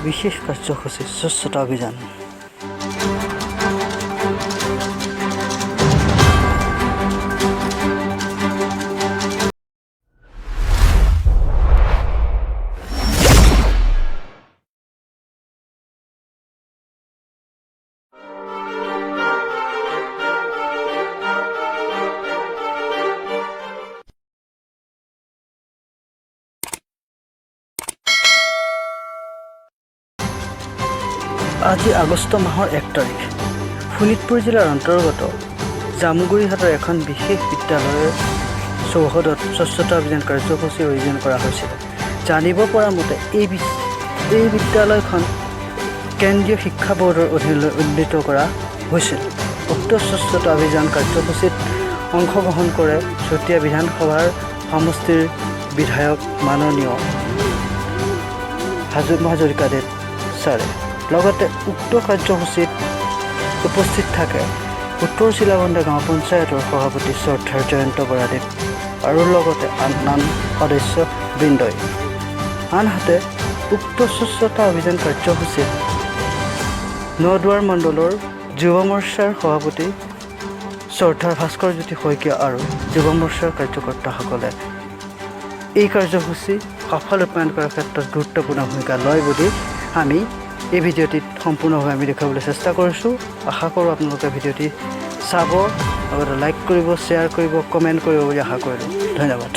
বিশেষ কাৰ্যসূচী স্বচ্ছতা অভিযান। আজি আগষ্ট মাহৰ 1 তাৰিখ শোণিতপুৰ জিলাৰ অন্তৰ্গত জামুগুৰিহাটৰ এখন বিশেষ বিদ্যালয়ৰ চৌহদত স্বচ্ছতা অভিযান কাৰ্যসূচী আয়োজন কৰা হৈছিল। জানিব পৰা মতে এই বিদ্যালয়খন কেন্দ্ৰীয় শিক্ষা বোৰ্ডৰ অধীনলৈ উন্নীত কৰা হৈছিল। উক্ত স্বচ্ছতা অভিযান কাৰ্যসূচীত অংশগ্ৰহণ কৰে চতিয়া বিধানসভাৰ সমষ্টিৰ বিধায়ক মাননীয় হাজৰিকাদেৱ ছাৰে। লগতে উক্ত কাৰ্যসূচীত উপস্থিত থাকে উত্তৰ চিলাবন্দা গাঁও পঞ্চায়তৰ সভাপতি শ্ৰদ্ধাৰ জয়ন্ত বৰাদেৱ আৰু লগতে আন সদস্যবৃন্দই। আনহাতে উক্ত স্বচ্ছতা অভিযান কাৰ্যসূচীত নদুৱাৰ মণ্ডলৰ যুৱ মৰ্চাৰ সভাপতি শ্ৰদ্ধাৰ ভাস্কৰজ্যোতি শইকীয়া আৰু যুৱ মৰ্চাৰ কাৰ্যকৰ্তাসকলে এই কাৰ্যসূচী সফল ৰূপায়ণ কৰাৰ ক্ষেত্ৰত গুৰুত্বপূৰ্ণ ভূমিকা লয় বুলি আমি এই ভিডিঅ'টিত সম্পূৰ্ণভাৱে আমি দেখুৱাবলৈ চেষ্টা কৰিছোঁ। আশা কৰোঁ আপোনালোকে ভিডিঅ'টি চাব, লগতে লাইক কৰিব, শ্বেয়াৰ কৰিব, কমেণ্ট কৰিব বুলি আশা কৰিলোঁ। ধন্যবাদ।